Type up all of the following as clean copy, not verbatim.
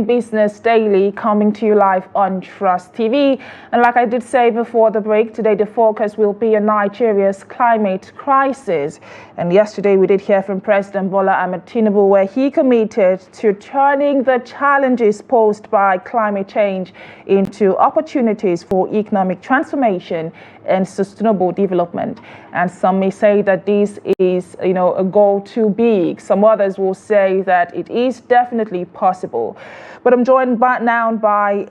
Business Daily, coming to you live on Trust TV. And like I did say before the break, today the focus will be on Nigeria's climate crisis. And yesterday we did hear from President Bola Tinubu, where he committed to turning the challenges posed by climate change into opportunities for economic transformation and sustainable development. And some may say that this is, a goal too big. Some others will say that it is definitely possible. But I'm joined now by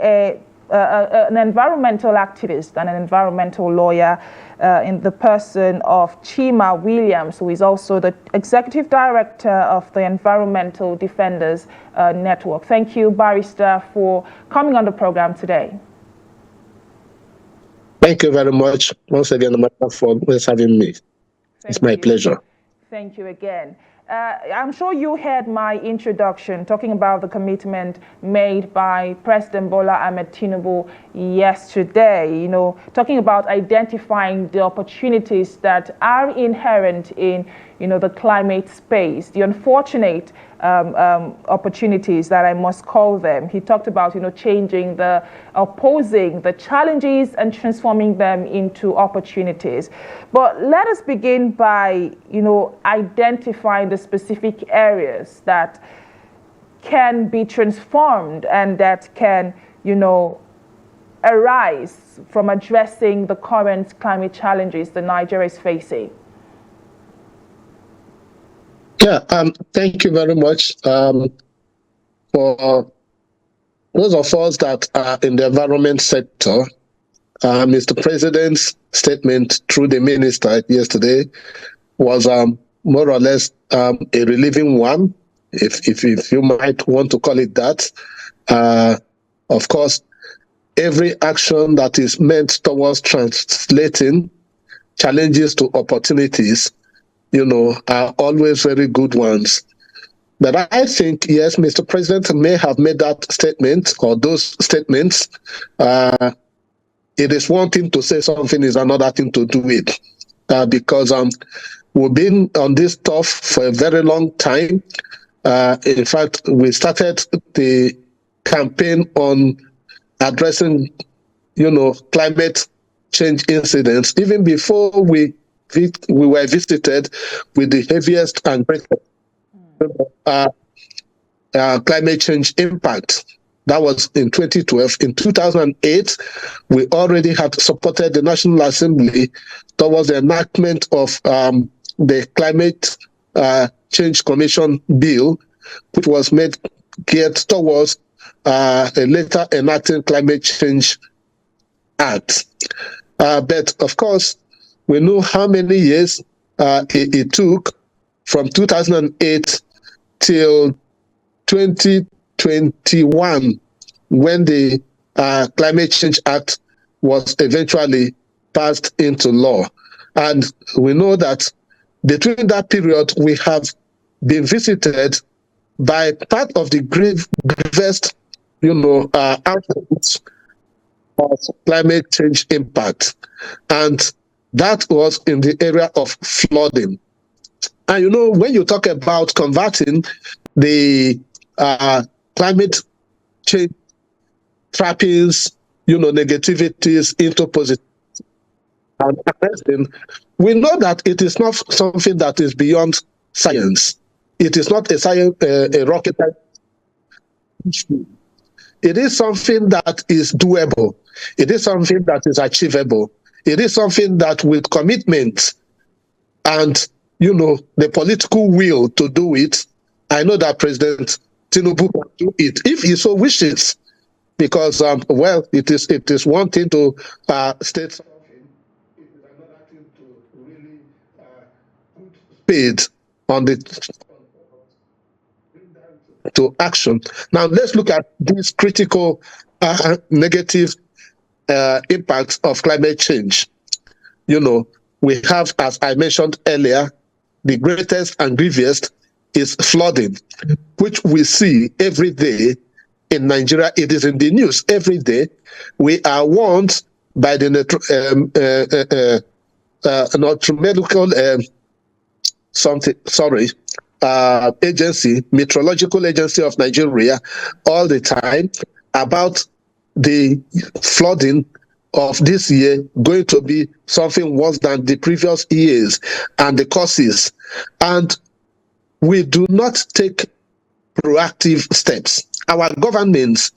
an environmental activist and an environmental lawyer in the person of CHIMA Williams, who is also the executive director of the Environmental Defenders Network. Thank you, Barrister, for coming on the program today. Thank you very much once again, Amaka, for having me. It's my pleasure. Thank you again. I'm sure you heard my introduction talking about the commitment made by President Bola Tinubu yesterday, talking about identifying the opportunities that are inherent in, the climate space, the unfortunate opportunities that I must call them. He talked about, opposing the challenges and transforming them into opportunities. But let us begin by, identifying the specific areas that can be transformed and that can, arise from addressing the current climate challenges that Nigeria is facing. Yeah, thank you very much for those of us that are in the environment sector. Mr. President's statement through the minister yesterday was more or less a relieving one, if you might want to call it that. Of course, every action that is meant towards translating challenges to opportunities, are always very good ones. But I think, yes, Mr. President may have made that statement or those statements. It is one thing to say something, is another thing to do it. Because we've been on this stuff for a very long time. In fact, we started the campaign on addressing, climate change incidents even before we were visited with the heaviest and greatest climate change impact. That was in 2012. In 2008, we already had supported the National Assembly towards the enactment of the Climate Change Commission Bill, which was made geared towards a later enacting Climate Change Act. But of course, we know how many years it took from 2008 till 2021, when the Climate Change Act was eventually passed into law. And we know that between that period, we have been visited by part of the gravest, outcomes of climate change impact. And that was in the area of flooding. And when you talk about converting the climate change trappings, negativities into positive and arresting, we know that it is not something that is beyond science. It is not a rocket issue. It is something that is doable. It is something that is achievable. It is something that with commitment and, the political will to do it, I know that President Tinubu can do it if he so wishes. Because, it is one thing to state something. It is another thing to really put speed on to action. Now, let's look at these critical negative impacts of climate change. We have, as I mentioned earlier, the greatest and grieviest is flooding, which we see every day in Nigeria. It is in the news every day. We are warned by the medical agency, Meteorological Agency of Nigeria, all the time about the flooding of this year going to be something worse than the previous years and the causes. And we do not take proactive steps. Our governments,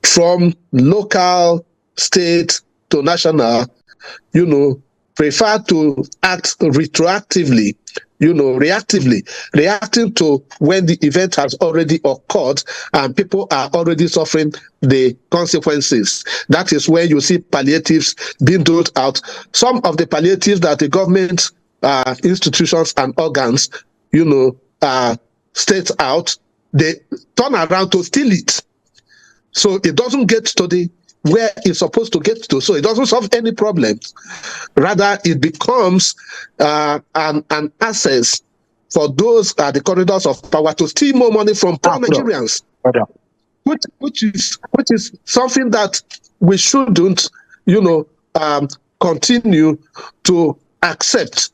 from local, state to national, prefer to act retroactively, reactively, reacting to when the event has already occurred and people are already suffering the consequences. That is where you see palliatives being doled out. Some of the palliatives that the government institutions and organs, state out, they turn around to steal it. So it doesn't get to the where it's supposed to get to. So it doesn't solve any problems. Rather, it becomes an access for those the corridors of power to steal more money from poor Nigerians, which is something that we shouldn't, continue to accept.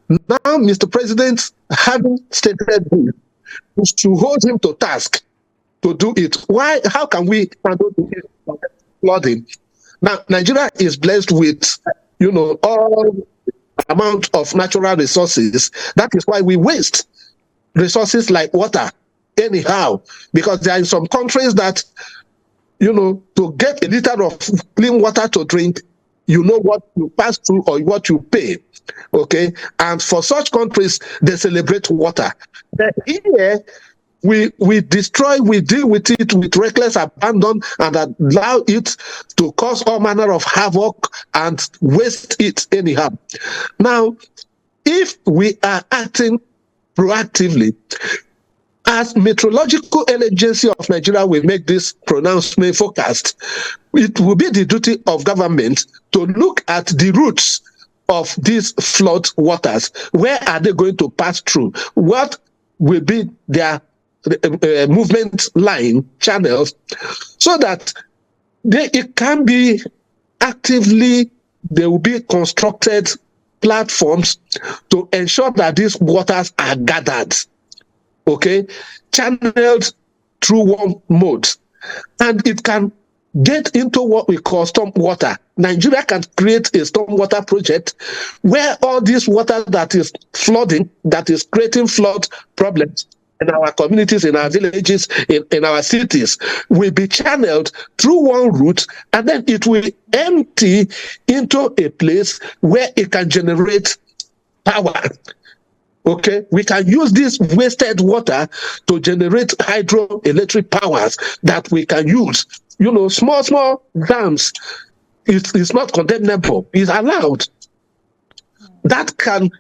Now, Mr. President, having stated this, is to hold him to task to do it. Why? How can we handle the flooding? Now, Nigeria is blessed with, all amount of natural resources. That is why we waste resources like water anyhow, because there are some countries that, to get a liter of clean water to drink, what you pass through or what you pay. Okay, and for such countries, they celebrate water. But here, we destroy, we deal with it with reckless abandon and allow it to cause all manner of havoc and waste it anyhow. Now, if we are acting proactively, as Meteorological Agency of Nigeria will make this pronouncement forecast, it will be the duty of government to look at the routes of these flood waters. Where are they going to pass through? What will be their movement line channels, so that it can be actively, there will be constructed platforms to ensure that these waters are gathered, channeled through one mode, and it can get into what we call stormwater. Nigeria can create a stormwater project where all this water that is flooding, that is creating flood problems in our communities, in our villages, in our cities, will be channeled through one route, and then it will empty into a place where it can generate power. We can use this wasted water to generate hydroelectric powers that we can use. Small dams. It's not condemnable. It's allowed. That can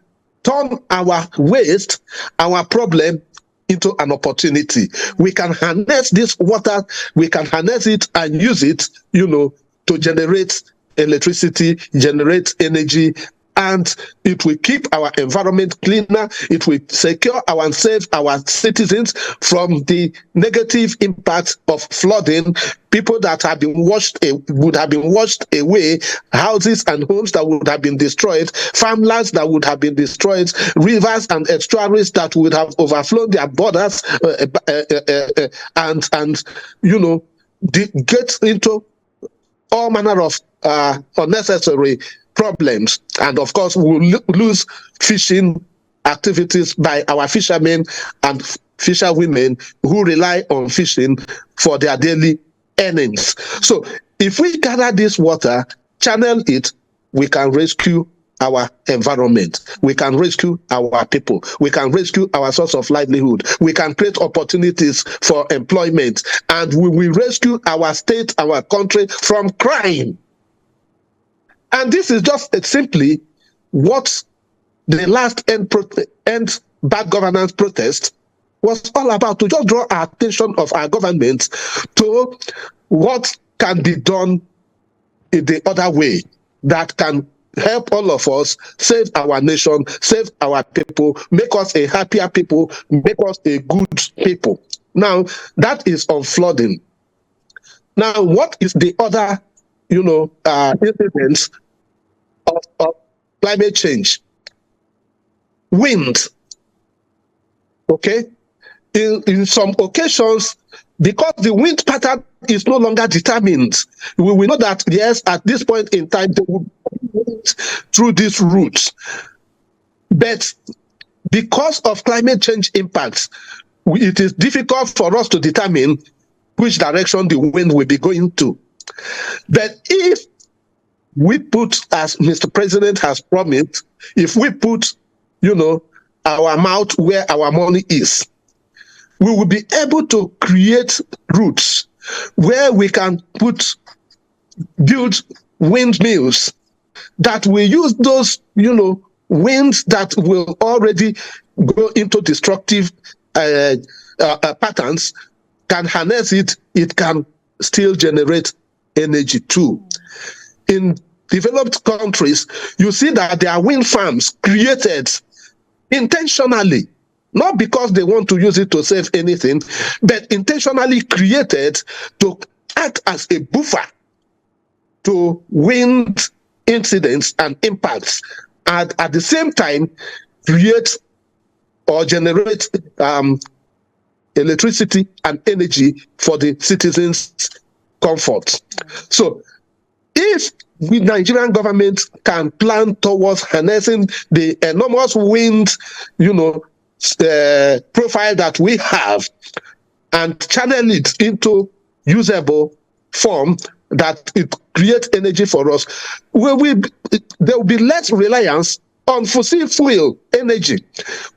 turn our waste, our problem, into an opportunity. We can harness this water, we can harness it and use it, to generate electricity, generate energy, and it will keep our environment cleaner. It will secure and save our citizens from the negative impact of flooding. People that have been would have been washed away, houses and homes that would have been destroyed, farmlands that would have been destroyed, rivers and estuaries that would have overflown their borders, and get into all manner of unnecessary problems. And of course, we'll lose fishing activities by our fishermen and fisherwomen who rely on fishing for their daily earnings. So if we gather this water, channel it, we can rescue our environment, we can rescue our people, we can rescue our source of livelihood, we can create opportunities for employment, and we will rescue our state, our country from crime. And this is just simply what the last end bad governance protest was all about, to just draw our attention of our government to what can be done in the other way that can help all of us save our nation, save our people, make us a happier people, make us a good people. Now, that is on flooding. Now, what is the other, incidents of climate change? Wind. Okay? In some occasions, because the wind pattern is no longer determined, we know that, yes, at this point in time, they will go through these routes. But because of climate change impacts, it is difficult for us to determine which direction the wind will be going to. But if we put, as Mr. President has promised, if we put, our mouth where our money is, we will be able to create routes where we can build windmills that will use those, winds that will already go into destructive patterns, can harness it, it can still generate energy too. In developed countries, you see that there are wind farms created intentionally, not because they want to use it to save anything, but intentionally created to act as a buffer to wind incidents and impacts, and at the same time create or generate electricity and energy for the citizens' comfort. So if the Nigerian government can plan towards harnessing the enormous wind, profile that we have and channel it into usable form that it creates energy for us, there will be less reliance on fossil fuel energy,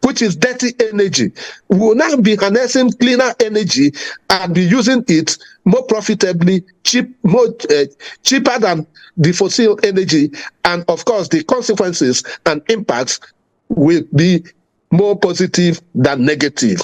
which is dirty energy. We will now be harnessing cleaner energy and be using it more profitably, cheaper than the fossil energy. And of course, the consequences and impacts will be more positive than negative.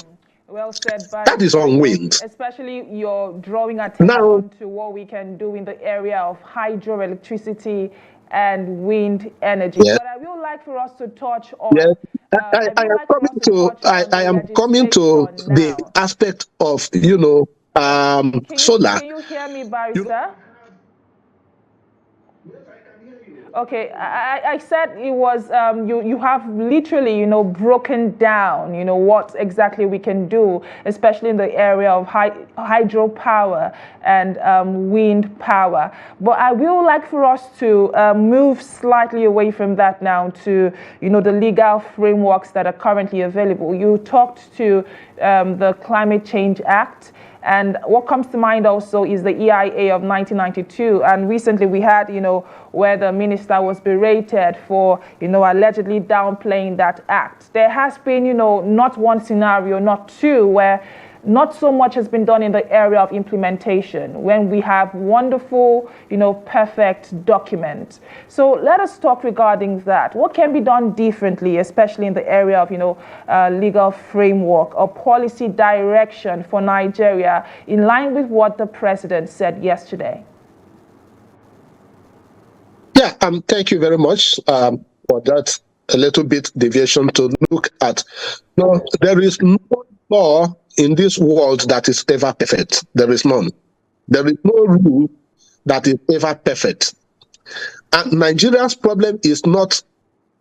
Well said, Barr. That is on wind. Especially you're drawing attention to what we can do in the area of hydroelectricity and wind energy. Yes. But I would like for us to touch on. Yes. I am coming to the aspect of solar. Can you hear me, Barrister? Okay, I said it was, you have literally, broken down, what exactly we can do, especially in the area of hydropower and wind power. But I will like for us to move slightly away from that now to, the legal frameworks that are currently available. You talked to the Climate Change Act. And what comes to mind also is the EIA of 1992. And recently we had, where the minister was berated for, allegedly downplaying that act. There has been, not one scenario, not two, where not so much has been done in the area of implementation when we have wonderful, perfect documents. So let us talk regarding that. What can be done differently, especially in the area of, legal framework or policy direction for Nigeria in line with what the president said yesterday? Yeah, thank you very much for that a little bit deviation to look at. No, there is no law in this world that is ever perfect. There is none. There is no rule that is ever perfect. And Nigeria's problem is not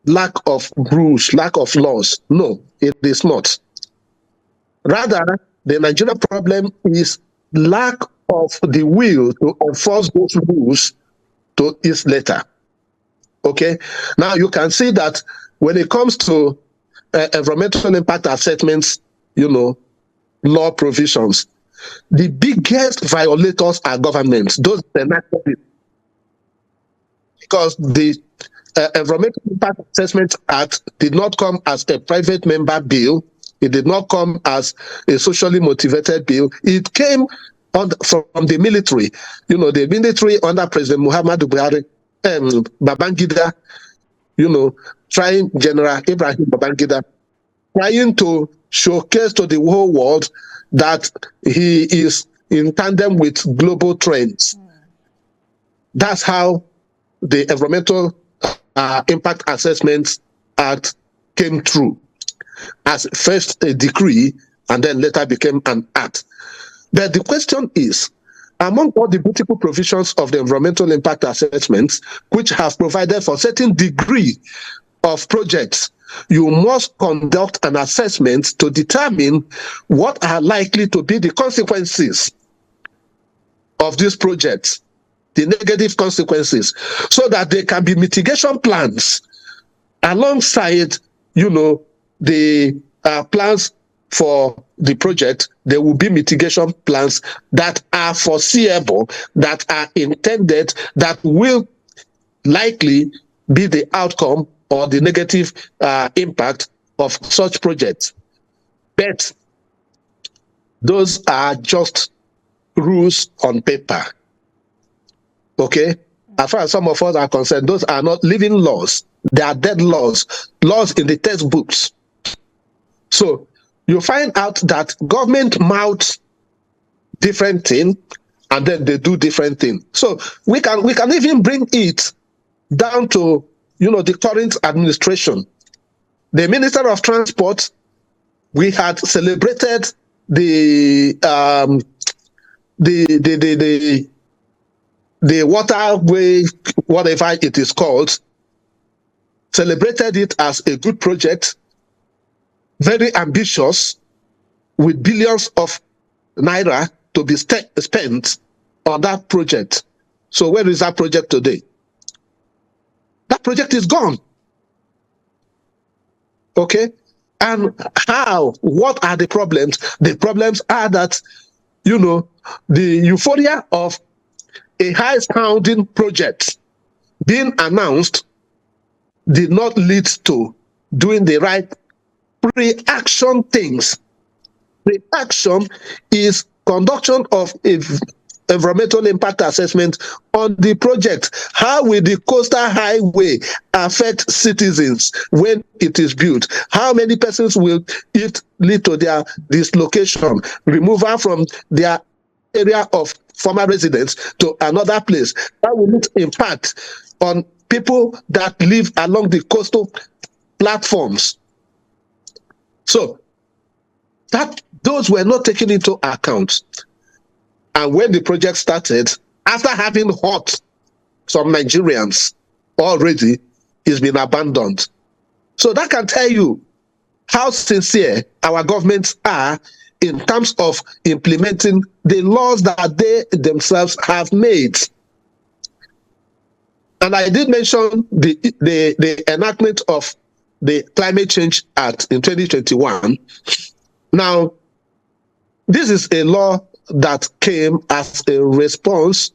lack of rules, lack of laws. No, it is not. Rather, the Nigerian problem is lack of the will to enforce those rules to its letter. Okay? Now you can see that when it comes to environmental impact assessments, law provisions, the biggest violators are governments, those enacted, because the Environmental Impact Assessment Act did not come as a private member bill. It did not come as a socially motivated bill. It came from the military. The military under President Muhammadu Buhari, Babangida, trying General Ibrahim Babangida, trying to showcase to the whole world that he is in tandem with global trends. That's how the Environmental Impact Assessment Act came through, as first a decree and then later became an act. But the question is, among all the beautiful provisions of the Environmental Impact Assessments, which have provided for certain degree of projects you must conduct an assessment to determine what are likely to be the consequences of this project, the negative consequences, so that there can be mitigation plans alongside, the plans for the project. There will be mitigation plans that are foreseeable, that are intended, that will likely be the outcome or the negative impact of such projects. But those are just rules on paper. Okay? As far as some of us are concerned, those are not living laws. They are dead laws, laws in the textbooks. So you find out that government mouths different things and then they do different things. So we can even bring it down to the current administration. The Minister of Transport, we had celebrated the waterway, whatever it is called, celebrated it as a good project, very ambitious, with billions of naira to be spent on that project. So where is that project today? That project is gone. Okay? And how? What are the problems? The problems are that, the euphoria of a high-sounding project being announced did not lead to doing the right pre-action things. Pre-action is conduction of environmental impact assessment on the project. How will the coastal highway affect citizens when it is built? How many persons will it lead to their dislocation, removal from their area of former residence to another place? How will it impact on people that live along the coastal platforms? So that those were not taken into account. And when the project started, after having hurt some Nigerians already, it's been abandoned. So that can tell you how sincere our governments are in terms of implementing the laws that they themselves have made. And I did mention the enactment of the Climate Change Act in 2021. Now, this is a law that came as a response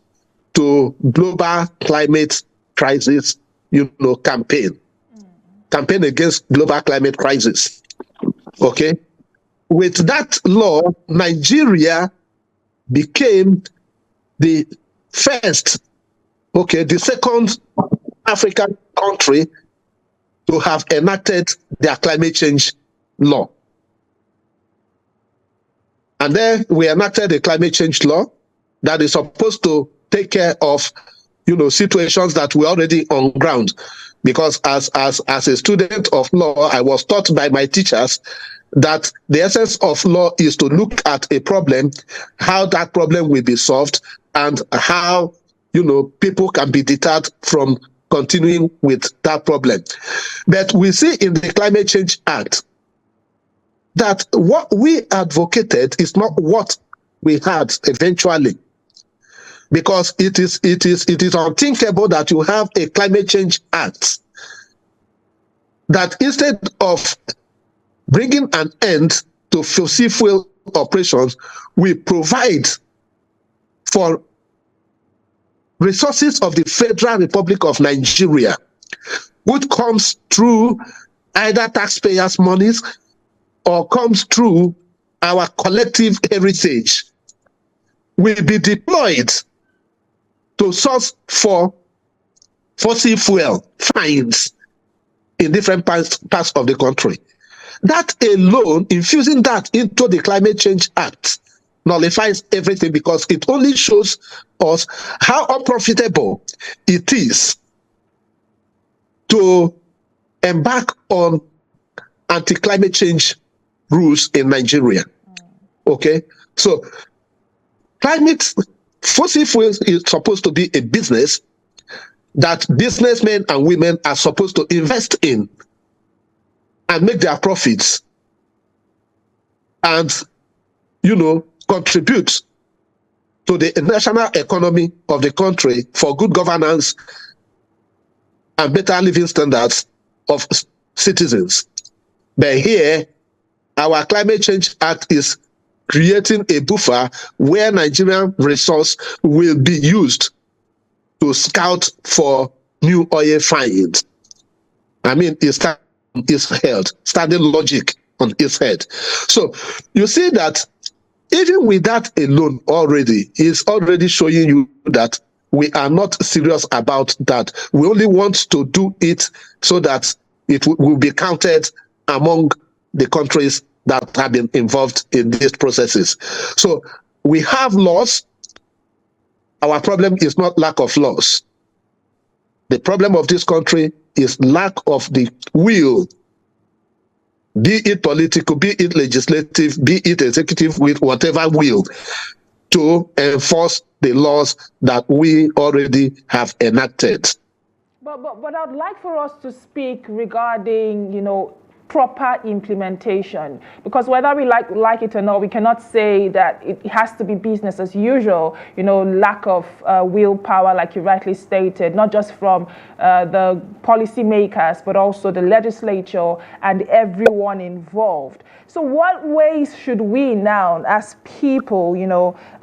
to global climate crisis, campaign against global climate crisis. Okay. With that law, Nigeria became the second African country to have enacted their climate change law. And then we enacted a climate change law that is supposed to take care of, situations that were already on ground. Because as a student of law, I was taught by my teachers that the essence of law is to look at a problem, how that problem will be solved, and how, people can be deterred from continuing with that problem. But we see in the Climate Change Act that what we advocated is not what we had eventually, because it is unthinkable that you have a Climate Change Act that instead of bringing an end to fossil fuel operations, we provide for resources of the Federal Republic of Nigeria, which comes through either taxpayers' monies or comes through our collective heritage, will be deployed to source for fossil fuel finds in different parts of the country. That alone, infusing that into the Climate Change Act, nullifies everything, because it only shows us how unprofitable it is to embark on anti-climate change rules in Nigeria. Okay, so fossil fuels is supposed to be a business that businessmen and women are supposed to invest in. and make their profits and, contribute to the national economy of the country for good governance and better living standards of citizens. But here, our Climate Change Act is creating a buffer where Nigerian resource will be used to scout for new oil finds. I mean, it's held, standing logic on its head. So you see that even with that alone already, is already showing you that we are not serious about that. We only want to do it so that it will be counted among the countries that have been involved in these processes. So we have laws. Our problem is not lack of laws. The problem of this country is lack of the will, be it political, be it legislative, be it executive, with whatever will, to enforce the laws that we already have enacted. But I'd like for us to speak regarding, proper implementation, because whether we like it or not, we cannot say that it has to be business as usual. Lack of willpower, like you rightly stated, not just from the policymakers, but also the legislature and everyone involved. So what ways should we now, as people,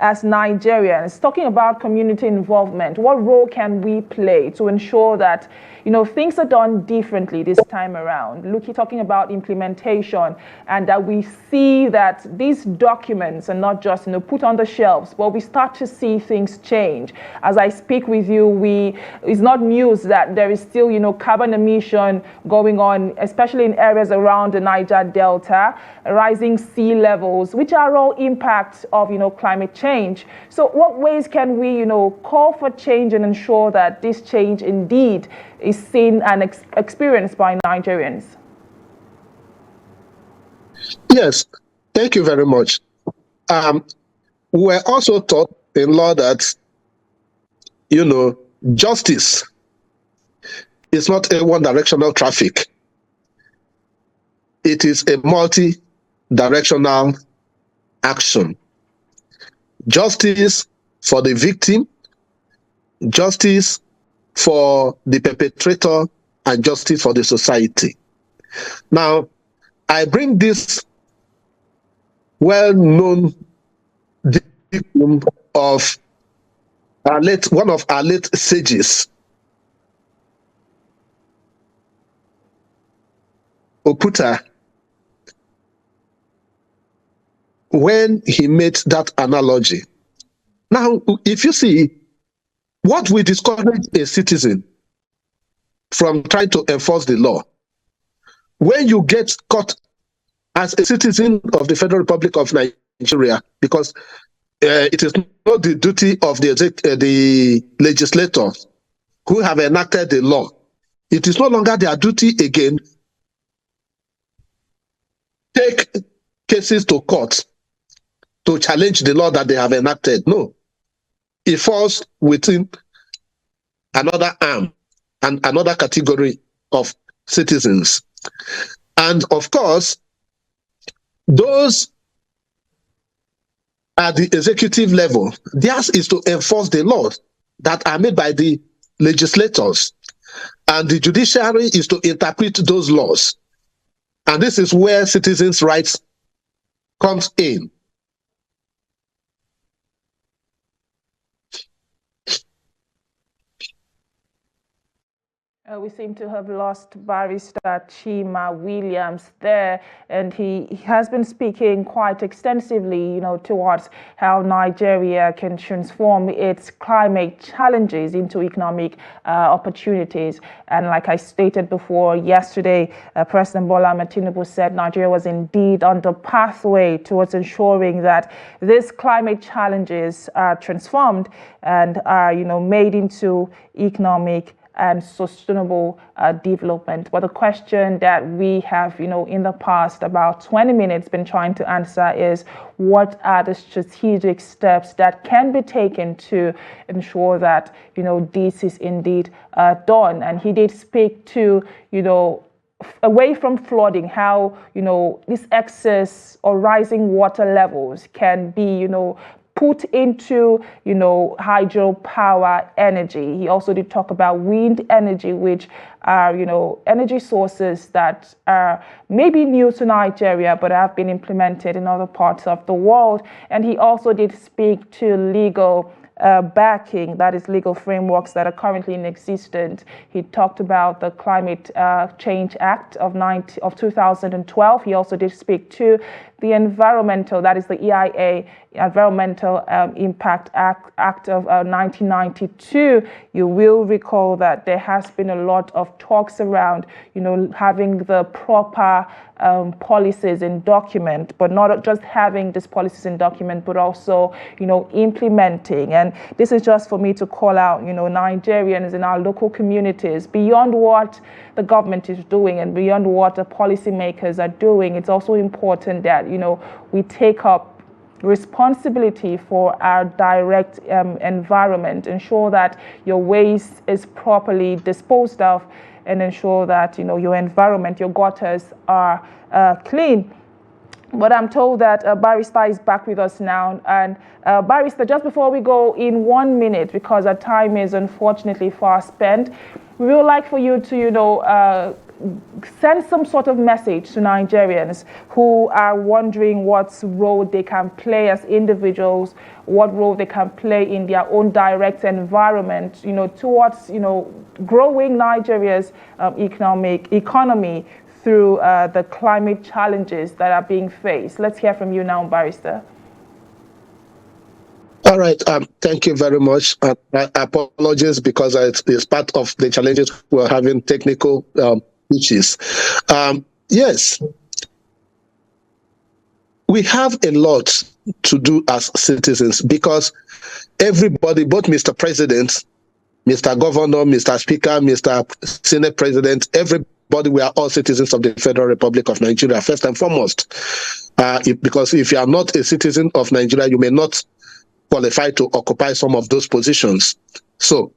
as Nigerians, talking about community involvement, what role can we play to ensure that, things are done differently this time around? Talking about implementation, and that we see that these documents are not just, put on the shelves, but we start to see things change. As I speak with you, it's not news that there is still, carbon emission going on, especially in areas around the Niger Delta, rising sea levels, which are all impacts of, climate change. So what ways can we, call for change and ensure that this change indeed is seen and experienced by Nigerians? Yes, thank you very much. We're also taught in law that, justice is not a one-directional traffic. It is a multi-directional action. Justice for the victim, justice for the perpetrator, and justice for the society. Now, I bring this well-known victim of one of our late sages, Oputa, when he made that analogy. Now, if you see, what we discourage a citizen from trying to enforce the law, when you get caught as a citizen of the Federal Republic of Nigeria, because it is not the duty of the legislators who have enacted the law. It is no longer their duty again take cases to court to challenge the law that they have enacted. No. It falls within another arm and another category of citizens. And of course, those at the executive level, theirs is to enforce the laws that are made by the legislators. And the judiciary is to interpret those laws. And this is where citizens' rights comes in. We seem to have lost Barrister CHIMA WILLIAMS there, and he has been speaking quite extensively, towards how Nigeria can transform its climate challenges into economic opportunities. And like I stated before, yesterday, President Bola Tinubu said Nigeria was indeed on the pathway towards ensuring that these climate challenges are transformed and are, made into economic and sustainable development. But the question that we have, in the past about 20 minutes been trying to answer is, what are the strategic steps that can be taken to ensure that, this is indeed done? And he did speak to, away from flooding, how, this excess or rising water levels can be, put into, hydropower energy. He also did talk about wind energy, which are, energy sources that are maybe new to Nigeria, but have been implemented in other parts of the world. And he also did speak to legal backing, that is legal frameworks that are currently in existence. He talked about the Climate Change Act of 2012. He also did speak to the environmental, that is the EIA, Environmental Impact Act of 1992. You will recall that there has been a lot of talks around, having the proper policies in document, but not just having these policies in document, but also, implementing. And this is just for me to call out, Nigerians in our local communities, beyond what the government is doing and beyond what the policymakers are doing. It's also important that, we take up responsibility for our direct environment, ensure that your waste is properly disposed of, and ensure that, your environment, your gutters are clean. But I'm told that Barrister is back with us now. And Barrister, just before we go, in 1 minute, because our time is unfortunately fast spent, we would like for you to, send some sort of message to Nigerians who are wondering what role they can play as individuals, what role they can play in their own direct environment, towards, growing Nigeria's economy through the climate challenges that are being faced. Let's hear from you now, Barrister. All right. Thank you very much. Apologies because it's part of the challenges we're having, technical issues. Yes, we have a lot to do as citizens because everybody, both Mr. President, Mr. Governor, Mr. Speaker, Mr. Senate President, everybody, we are all citizens of the Federal Republic of Nigeria, first and foremost. Because if you are not a citizen of Nigeria, you may not qualify to occupy some of those positions. So,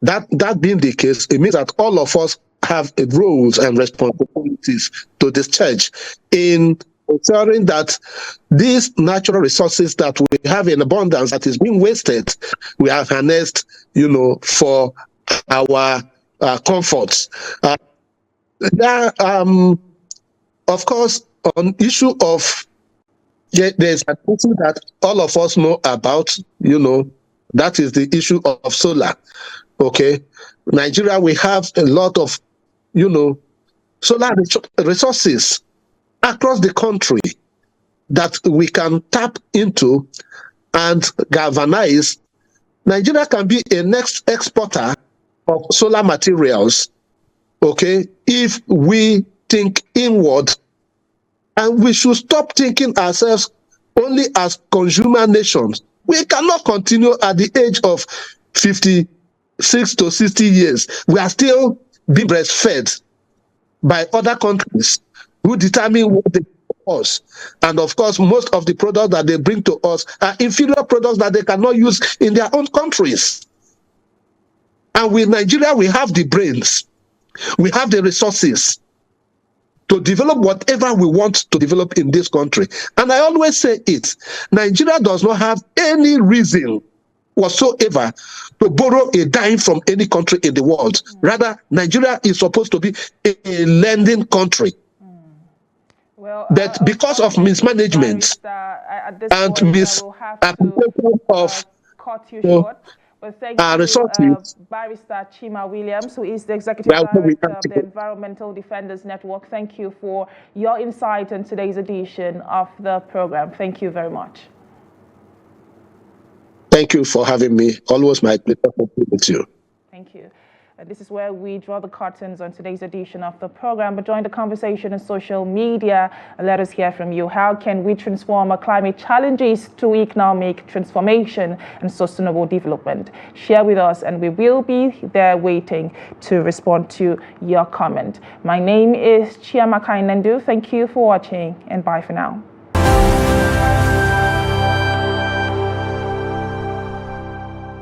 that being the case, it means that all of us have roles and responsibilities to discharge in ensuring that these natural resources that we have in abundance that is being wasted, we have harnessed, for our comforts. Of course, on issue of, there's an issue that all of us know about, that is the issue of solar. Okay, Nigeria, we have a lot of, solar resources across the country that we can tap into and galvanize. Nigeria can be a next exporter of solar materials, okay, if we think inward, and we should stop thinking ourselves only as consumer nations. We cannot continue at the age of 56 to 60 years. We are still being breastfed by other countries who determine what they bring to us. And of course, most of the products that they bring to us are inferior products that they cannot use in their own countries. And with Nigeria, we have the brains, we have the resources to develop whatever we want to develop in this country. And I always say it, Nigeria does not have any reason whatsoever to borrow a dime from any country in the world. Rather, Nigeria is supposed to be a lending country. Well, but because of mismanagement and misapplication of cut you short. Well, thank you, Barrister Chiamaka Williams, who is the Executive Director of the Environmental Defenders Network. Thank you for your insight on today's edition of the program. Thank you very much. Thank you for having me. Always my pleasure to be with you. Thank you. This is where we draw the curtains on today's edition of the program. But join the conversation on social media and let us hear from you. How can we transform our climate challenges to economic transformation and sustainable development? Share with us and we will be there waiting to respond to your comment. My name is Chiamaka Enendu. Thank you for watching and bye for now.